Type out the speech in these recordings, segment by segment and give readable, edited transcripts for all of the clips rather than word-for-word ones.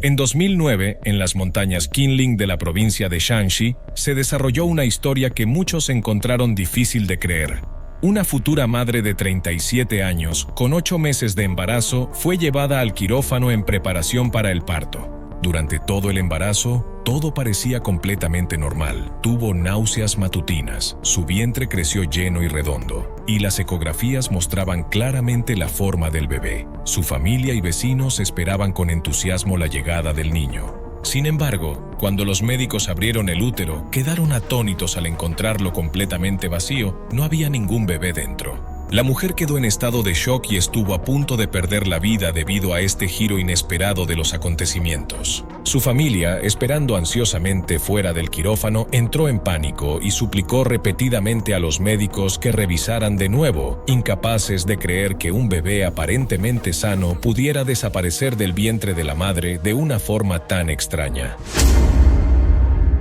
En 2009, en las montañas Qinling de la provincia de Shanxi, se desarrolló una historia que muchos encontraron difícil de creer. Una futura madre de 37 años, con 8 meses de embarazo, fue llevada al quirófano en preparación para el parto. Durante todo el embarazo, todo parecía completamente normal. Tuvo náuseas matutinas, su vientre creció lleno y redondo, y las ecografías mostraban claramente la forma del bebé. Su familia y vecinos esperaban con entusiasmo la llegada del niño. Sin embargo, cuando los médicos abrieron el útero, quedaron atónitos al encontrarlo completamente vacío. No había ningún bebé dentro. La mujer quedó en estado de shock y estuvo a punto de perder la vida debido a este giro inesperado de los acontecimientos. Su familia, esperando ansiosamente fuera del quirófano, entró en pánico y suplicó repetidamente a los médicos que revisaran de nuevo, incapaces de creer que un bebé aparentemente sano pudiera desaparecer del vientre de la madre de una forma tan extraña.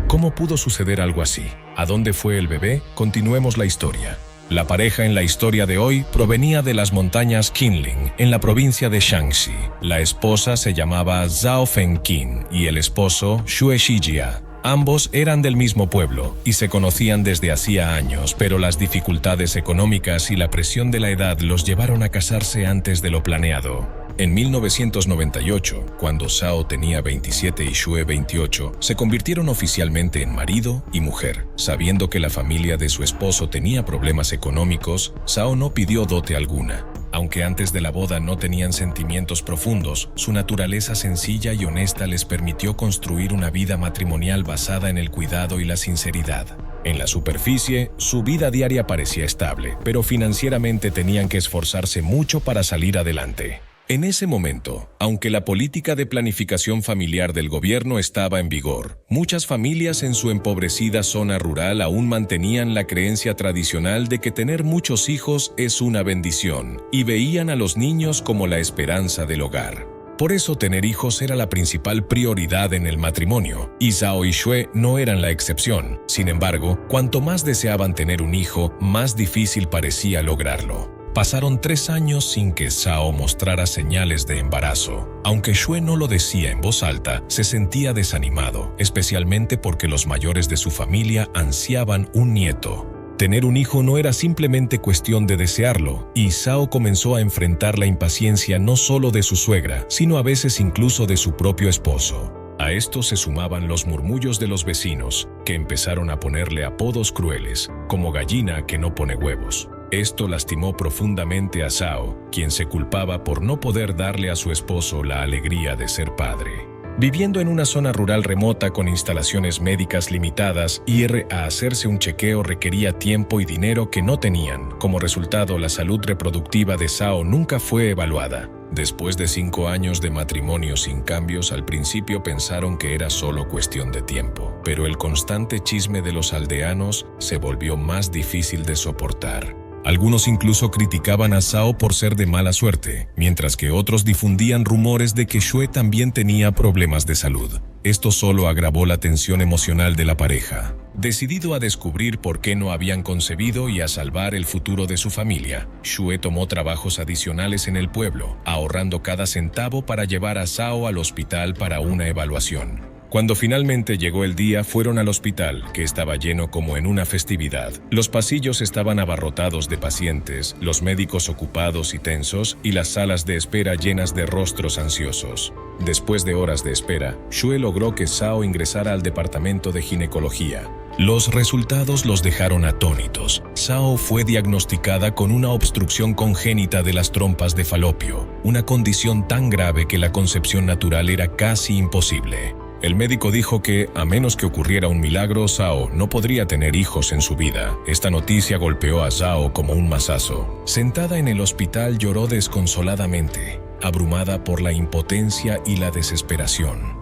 ¿Cómo pudo suceder algo así? ¿A dónde fue el bebé? Continuemos la historia. La pareja en la historia de hoy provenía de las montañas Qinling, en la provincia de Shanxi. La esposa se llamaba Zhao Fengqin y el esposo Xue Shijia. Ambos eran del mismo pueblo y se conocían desde hacía años, pero las dificultades económicas y la presión de la edad los llevaron a casarse antes de lo planeado. En 1998, cuando Zhao tenía 27 y Xue 28, se convirtieron oficialmente en marido y mujer. Sabiendo que la familia de su esposo tenía problemas económicos, Zhao no pidió dote alguna. Aunque antes de la boda no tenían sentimientos profundos, su naturaleza sencilla y honesta les permitió construir una vida matrimonial basada en el cuidado y la sinceridad. En la superficie, su vida diaria parecía estable, pero financieramente tenían que esforzarse mucho para salir adelante. En ese momento, aunque la política de planificación familiar del gobierno estaba en vigor, muchas familias en su empobrecida zona rural aún mantenían la creencia tradicional de que tener muchos hijos es una bendición, y veían a los niños como la esperanza del hogar. Por eso tener hijos era la principal prioridad en el matrimonio, y Zhao y Xue no eran la excepción. Sin embargo, cuanto más deseaban tener un hijo, más difícil parecía lograrlo. Pasaron 3 años sin que Zhao mostrara señales de embarazo. Aunque Xue no lo decía en voz alta, se sentía desanimado, especialmente porque los mayores de su familia ansiaban un nieto. Tener un hijo no era simplemente cuestión de desearlo, y Zhao comenzó a enfrentar la impaciencia no solo de su suegra, sino a veces incluso de su propio esposo. A esto se sumaban los murmullos de los vecinos, que empezaron a ponerle apodos crueles, como gallina que no pone huevos. Esto lastimó profundamente a Zhao, quien se culpaba por no poder darle a su esposo la alegría de ser padre. Viviendo en una zona rural remota con instalaciones médicas limitadas, ir a hacerse un chequeo requería tiempo y dinero que no tenían. Como resultado, la salud reproductiva de Zhao nunca fue evaluada. Después de 5 años de matrimonio sin cambios, al principio pensaron que era solo cuestión de tiempo, pero el constante chisme de los aldeanos se volvió más difícil de soportar. Algunos incluso criticaban a Zhao por ser de mala suerte, mientras que otros difundían rumores de que Xue también tenía problemas de salud. Esto solo agravó la tensión emocional de la pareja. Decidido a descubrir por qué no habían concebido y a salvar el futuro de su familia, Xue tomó trabajos adicionales en el pueblo, ahorrando cada centavo para llevar a Zhao al hospital para una evaluación. Cuando finalmente llegó el día, fueron al hospital, que estaba lleno como en una festividad. Los pasillos estaban abarrotados de pacientes, los médicos ocupados y tensos, y las salas de espera llenas de rostros ansiosos. Después de horas de espera, Xue logró que Zhao ingresara al departamento de ginecología. Los resultados los dejaron atónitos. Zhao fue diagnosticada con una obstrucción congénita de las trompas de falopio, una condición tan grave que la concepción natural era casi imposible. El médico dijo que, a menos que ocurriera un milagro, Zhao no podría tener hijos en su vida. Esta noticia golpeó a Zhao como un mazazo. Sentada en el hospital lloró desconsoladamente, abrumada por la impotencia y la desesperación.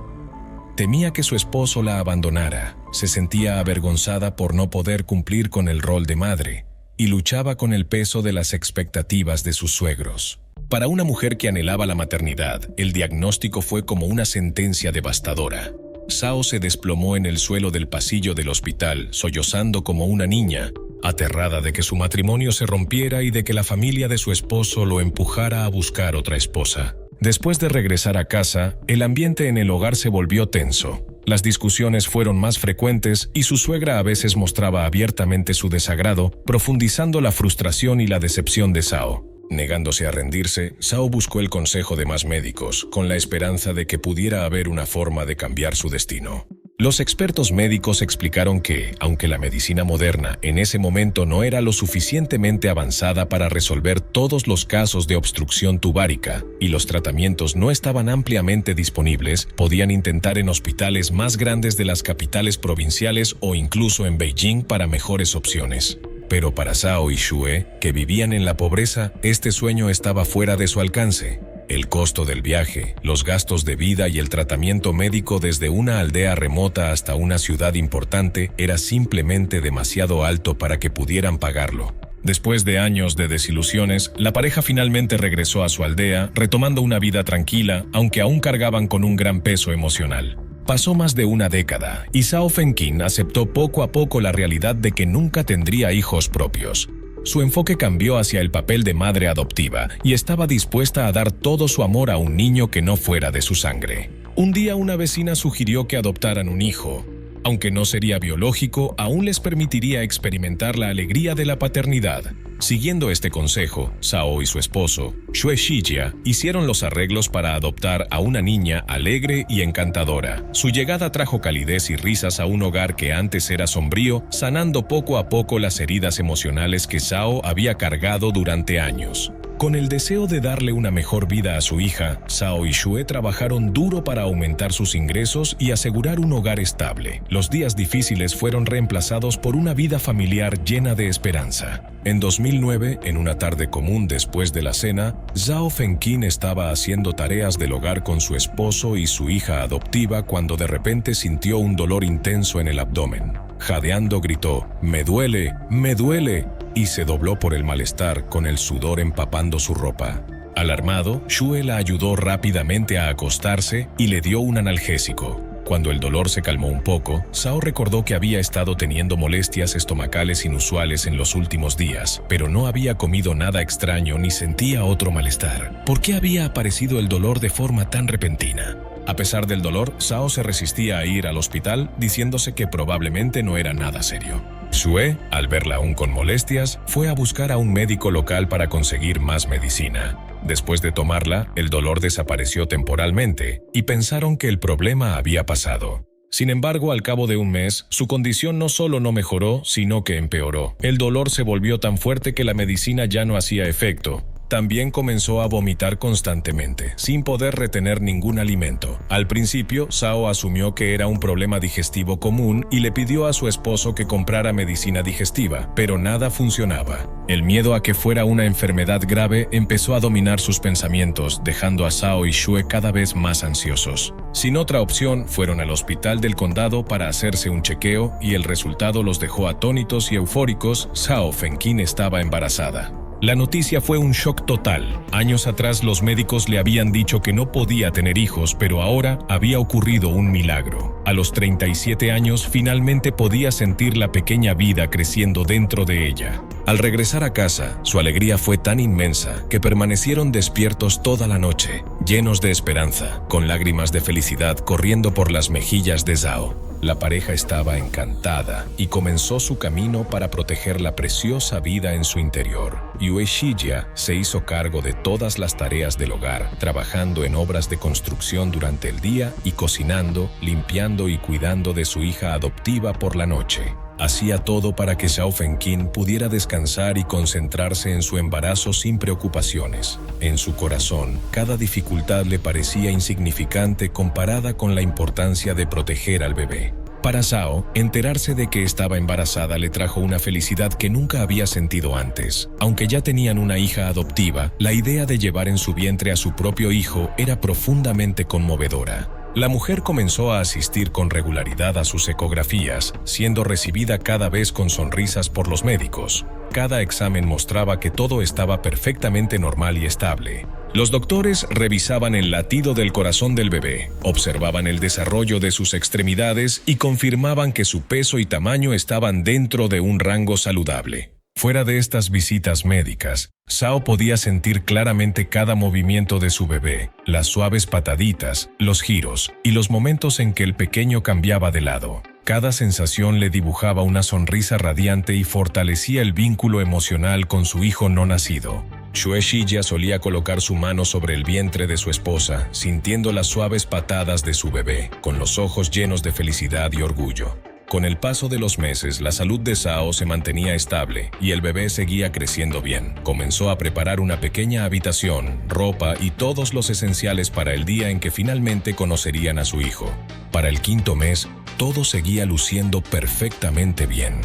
Temía que su esposo la abandonara, se sentía avergonzada por no poder cumplir con el rol de madre, y luchaba con el peso de las expectativas de sus suegros. Para una mujer que anhelaba la maternidad, el diagnóstico fue como una sentencia devastadora. Zhao se desplomó en el suelo del pasillo del hospital, sollozando como una niña, aterrada de que su matrimonio se rompiera y de que la familia de su esposo lo empujara a buscar otra esposa. Después de regresar a casa, el ambiente en el hogar se volvió tenso. Las discusiones fueron más frecuentes y su suegra a veces mostraba abiertamente su desagrado, profundizando la frustración y la decepción de Zhao. Negándose a rendirse, Zhao buscó el consejo de más médicos, con la esperanza de que pudiera haber una forma de cambiar su destino. Los expertos médicos explicaron que, aunque la medicina moderna en ese momento no era lo suficientemente avanzada para resolver todos los casos de obstrucción tubárica y los tratamientos no estaban ampliamente disponibles, podían intentar en hospitales más grandes de las capitales provinciales o incluso en Beijing para mejores opciones. Pero para Zhao y Xue, que vivían en la pobreza, este sueño estaba fuera de su alcance. El costo del viaje, los gastos de vida y el tratamiento médico desde una aldea remota hasta una ciudad importante era simplemente demasiado alto para que pudieran pagarlo. Después de años de desilusiones, la pareja finalmente regresó a su aldea, retomando una vida tranquila, aunque aún cargaban con un gran peso emocional. Pasó más de una década, y Zhao Fengqin aceptó poco a poco la realidad de que nunca tendría hijos propios. Su enfoque cambió hacia el papel de madre adoptiva y estaba dispuesta a dar todo su amor a un niño que no fuera de su sangre. Un día una vecina sugirió que adoptaran un hijo. Aunque no sería biológico, aún les permitiría experimentar la alegría de la paternidad. Siguiendo este consejo, Zhao y su esposo, Xue Shijia, hicieron los arreglos para adoptar a una niña alegre y encantadora. Su llegada trajo calidez y risas a un hogar que antes era sombrío, sanando poco a poco las heridas emocionales que Zhao había cargado durante años. Con el deseo de darle una mejor vida a su hija, Zhao y Xue trabajaron duro para aumentar sus ingresos y asegurar un hogar estable. Los días difíciles fueron reemplazados por una vida familiar llena de esperanza. En 2009, en una tarde común después de la cena, Zhao Fengqin estaba haciendo tareas del hogar con su esposo y su hija adoptiva cuando de repente sintió un dolor intenso en el abdomen. Jadeando gritó, «¡Me duele! ¡Me duele!», y se dobló por el malestar con el sudor empapando su ropa. Alarmado, Xue la ayudó rápidamente a acostarse y le dio un analgésico. Cuando el dolor se calmó un poco, Zhao recordó que había estado teniendo molestias estomacales inusuales en los últimos días, pero no había comido nada extraño ni sentía otro malestar. ¿Por qué había aparecido el dolor de forma tan repentina? A pesar del dolor, Zhao se resistía a ir al hospital, diciéndose que probablemente no era nada serio. Xue, al verla aún con molestias, fue a buscar a un médico local para conseguir más medicina. Después de tomarla, el dolor desapareció temporalmente y pensaron que el problema había pasado. Sin embargo, al cabo de un mes, su condición no solo no mejoró, sino que empeoró. El dolor se volvió tan fuerte que la medicina ya no hacía efecto. También comenzó a vomitar constantemente, sin poder retener ningún alimento. Al principio, Zhao asumió que era un problema digestivo común y le pidió a su esposo que comprara medicina digestiva, pero nada funcionaba. El miedo a que fuera una enfermedad grave empezó a dominar sus pensamientos, dejando a Zhao y Xue cada vez más ansiosos. Sin otra opción, fueron al hospital del condado para hacerse un chequeo y el resultado los dejó atónitos y eufóricos. Zhao Fengqin estaba embarazada. La noticia fue un shock total. Años atrás los médicos le habían dicho que no podía tener hijos, pero ahora había ocurrido un milagro. A los 37 años finalmente podía sentir la pequeña vida creciendo dentro de ella. Al regresar a casa, su alegría fue tan inmensa que permanecieron despiertos toda la noche, llenos de esperanza, con lágrimas de felicidad corriendo por las mejillas de Zhao. La pareja estaba encantada y comenzó su camino para proteger la preciosa vida en su interior. Xue Shijia se hizo cargo de todas las tareas del hogar, trabajando en obras de construcción durante el día y cocinando, limpiando y cuidando de su hija adoptiva por la noche. Hacía todo para que Zhao Fengqin pudiera descansar y concentrarse en su embarazo sin preocupaciones. En su corazón, cada dificultad le parecía insignificante comparada con la importancia de proteger al bebé. Para Zhao, enterarse de que estaba embarazada le trajo una felicidad que nunca había sentido antes. Aunque ya tenían una hija adoptiva, la idea de llevar en su vientre a su propio hijo era profundamente conmovedora. La mujer comenzó a asistir con regularidad a sus ecografías, siendo recibida cada vez con sonrisas por los médicos. Cada examen mostraba que todo estaba perfectamente normal y estable. Los doctores revisaban el latido del corazón del bebé, observaban el desarrollo de sus extremidades y confirmaban que su peso y tamaño estaban dentro de un rango saludable. Fuera de estas visitas médicas, Zhao podía sentir claramente cada movimiento de su bebé, las suaves pataditas, los giros y los momentos en que el pequeño cambiaba de lado. Cada sensación le dibujaba una sonrisa radiante y fortalecía el vínculo emocional con su hijo no nacido. Xue Xijia solía colocar su mano sobre el vientre de su esposa, sintiendo las suaves patadas de su bebé, con los ojos llenos de felicidad y orgullo. Con el paso de los meses, la salud de Zhao se mantenía estable y el bebé seguía creciendo bien. Comenzó a preparar una pequeña habitación, ropa y todos los esenciales para el día en que finalmente conocerían a su hijo. Para el 5.º mes, todo seguía luciendo perfectamente bien.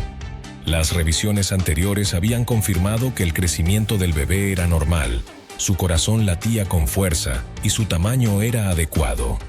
Las revisiones anteriores habían confirmado que el crecimiento del bebé era normal, su corazón latía con fuerza y su tamaño era adecuado.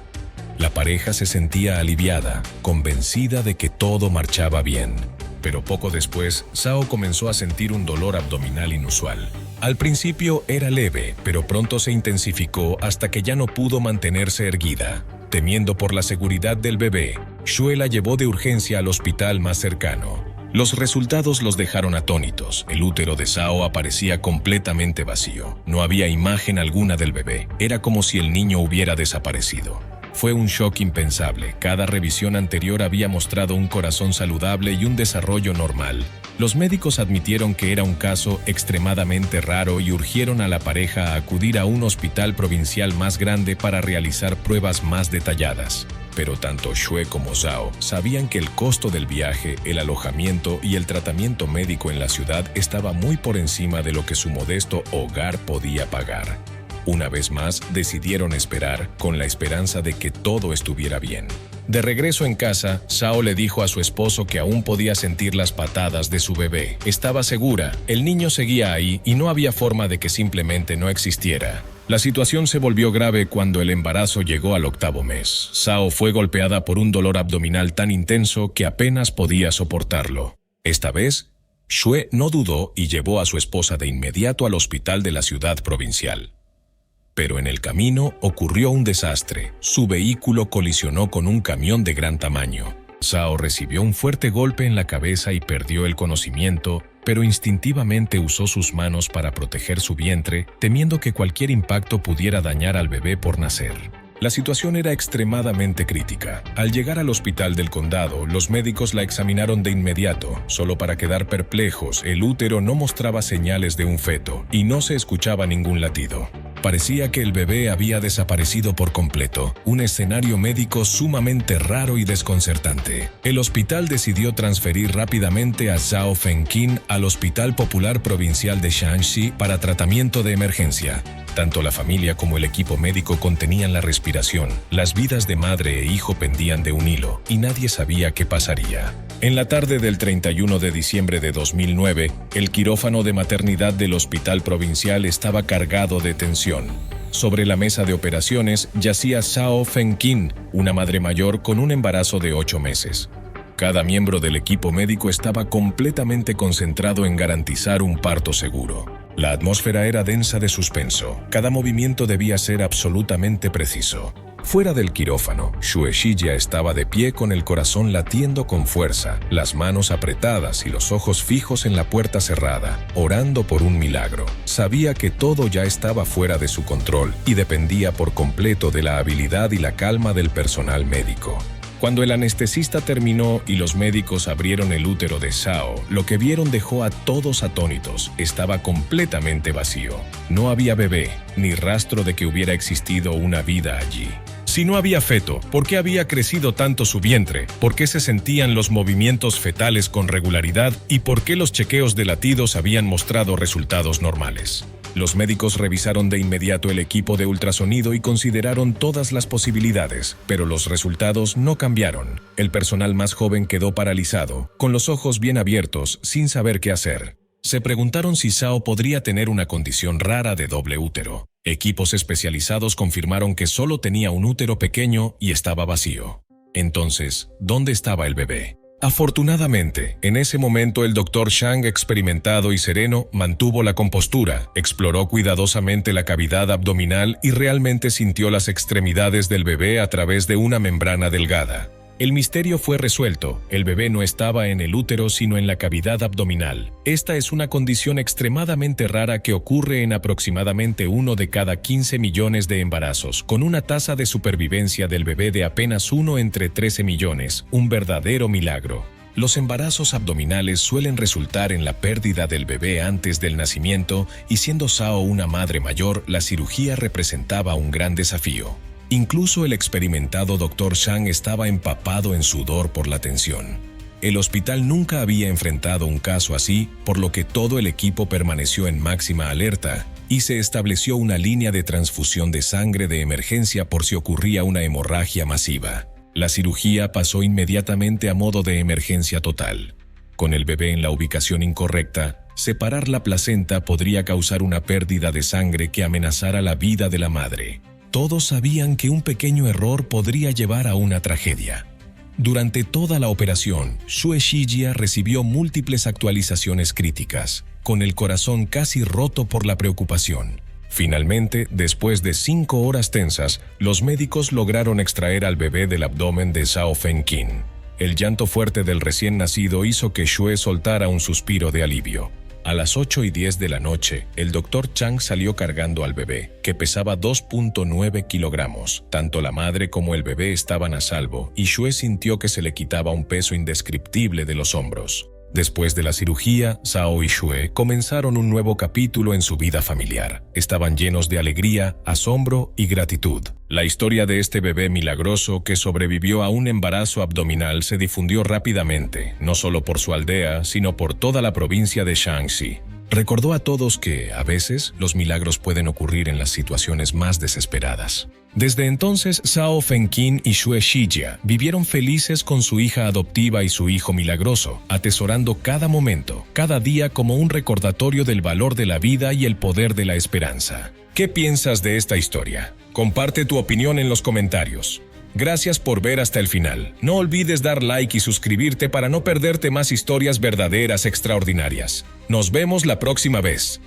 La pareja se sentía aliviada, convencida de que todo marchaba bien. Pero poco después, Zhao comenzó a sentir un dolor abdominal inusual. Al principio era leve, pero pronto se intensificó hasta que ya no pudo mantenerse erguida. Temiendo por la seguridad del bebé, Xue la llevó de urgencia al hospital más cercano. Los resultados los dejaron atónitos. El útero de Zhao aparecía completamente vacío. No había imagen alguna del bebé. Era como si el niño hubiera desaparecido. Fue un shock impensable. Cada revisión anterior había mostrado un corazón saludable y un desarrollo normal. Los médicos admitieron que era un caso extremadamente raro y urgieron a la pareja a acudir a un hospital provincial más grande para realizar pruebas más detalladas. Pero tanto Xue como Zhao sabían que el costo del viaje, el alojamiento y el tratamiento médico en la ciudad estaba muy por encima de lo que su modesto hogar podía pagar. Una vez más, decidieron esperar, con la esperanza de que todo estuviera bien. De regreso en casa, Zhao le dijo a su esposo que aún podía sentir las patadas de su bebé. Estaba segura, el niño seguía ahí y no había forma de que simplemente no existiera. La situación se volvió grave cuando el embarazo llegó al 8.º mes. Zhao fue golpeada por un dolor abdominal tan intenso que apenas podía soportarlo. Esta vez, Xue no dudó y llevó a su esposa de inmediato al hospital de la ciudad provincial. Pero en el camino ocurrió un desastre. Su vehículo colisionó con un camión de gran tamaño. Zhao recibió un fuerte golpe en la cabeza y perdió el conocimiento, pero instintivamente usó sus manos para proteger su vientre, temiendo que cualquier impacto pudiera dañar al bebé por nacer. La situación era extremadamente crítica. Al llegar al hospital del condado, los médicos la examinaron de inmediato. Solo para quedar perplejos, el útero no mostraba señales de un feto y no se escuchaba ningún latido. Parecía que el bebé había desaparecido por completo, un escenario médico sumamente raro y desconcertante. El hospital decidió transferir rápidamente a Zhao Fengqin al Hospital Popular Provincial de Shanxi para tratamiento de emergencia. Tanto la familia como el equipo médico contenían la respiración. Las vidas de madre e hijo pendían de un hilo, y nadie sabía qué pasaría. En la tarde del 31 de diciembre de 2009, el quirófano de maternidad del hospital provincial estaba cargado de tensión. Sobre la mesa de operaciones yacía Zhao Fengqin, una madre mayor con un embarazo de 8 meses. Cada miembro del equipo médico estaba completamente concentrado en garantizar un parto seguro. La atmósfera era densa de suspenso. Cada movimiento debía ser absolutamente preciso. Fuera del quirófano, Xue Xijia estaba de pie con el corazón latiendo con fuerza, las manos apretadas y los ojos fijos en la puerta cerrada, orando por un milagro. Sabía que todo ya estaba fuera de su control y dependía por completo de la habilidad y la calma del personal médico. Cuando el anestesista terminó y los médicos abrieron el útero de Zhao, lo que vieron dejó a todos atónitos. Estaba completamente vacío. No había bebé, ni rastro de que hubiera existido una vida allí. Si no había feto, ¿por qué había crecido tanto su vientre? ¿Por qué se sentían los movimientos fetales con regularidad? ¿Y por qué los chequeos de latidos habían mostrado resultados normales? Los médicos revisaron de inmediato el equipo de ultrasonido y consideraron todas las posibilidades, pero los resultados no cambiaron. El personal más joven quedó paralizado, con los ojos bien abiertos, sin saber qué hacer. Se preguntaron si Zhao podría tener una condición rara de doble útero. Equipos especializados confirmaron que solo tenía un útero pequeño y estaba vacío. Entonces, ¿dónde estaba el bebé? Afortunadamente, en ese momento el Dr. Shang, experimentado y sereno, mantuvo la compostura, exploró cuidadosamente la cavidad abdominal y realmente sintió las extremidades del bebé a través de una membrana delgada. El misterio fue resuelto, el bebé no estaba en el útero sino en la cavidad abdominal. Esta es una condición extremadamente rara que ocurre en aproximadamente 1 de cada 15 millones de embarazos, con una tasa de supervivencia del bebé de apenas 1 entre 13 millones, un verdadero milagro. Los embarazos abdominales suelen resultar en la pérdida del bebé antes del nacimiento y siendo Zhao una madre mayor, la cirugía representaba un gran desafío. Incluso el experimentado Dr. Zhang estaba empapado en sudor por la tensión. El hospital nunca había enfrentado un caso así, por lo que todo el equipo permaneció en máxima alerta y se estableció una línea de transfusión de sangre de emergencia por si ocurría una hemorragia masiva. La cirugía pasó inmediatamente a modo de emergencia total. Con el bebé en la ubicación incorrecta, separar la placenta podría causar una pérdida de sangre que amenazara la vida de la madre. Todos sabían que un pequeño error podría llevar a una tragedia. Durante toda la operación, Xue Xijia recibió múltiples actualizaciones críticas, con el corazón casi roto por la preocupación. Finalmente, después de 5 horas tensas, los médicos lograron extraer al bebé del abdomen de Zhao Fengqin. El llanto fuerte del recién nacido hizo que Xue soltara un suspiro de alivio. A las 8:10 de la noche, el Dr. Chang salió cargando al bebé, que pesaba 2.9 kilogramos. Tanto la madre como el bebé estaban a salvo, y Xue sintió que se le quitaba un peso indescriptible de los hombros. Después de la cirugía, Zhao y Xue comenzaron un nuevo capítulo en su vida familiar. Estaban llenos de alegría, asombro y gratitud. La historia de este bebé milagroso que sobrevivió a un embarazo abdominal se difundió rápidamente, no solo por su aldea, sino por toda la provincia de Shaanxi. Recordó a todos que, a veces, los milagros pueden ocurrir en las situaciones más desesperadas. Desde entonces, Zhao Fengqin y Xue Xijia vivieron felices con su hija adoptiva y su hijo milagroso, atesorando cada momento, cada día como un recordatorio del valor de la vida y el poder de la esperanza. ¿Qué piensas de esta historia? Comparte tu opinión en los comentarios. Gracias por ver hasta el final. No olvides dar like y suscribirte para no perderte más historias verdaderas extraordinarias. Nos vemos la próxima vez.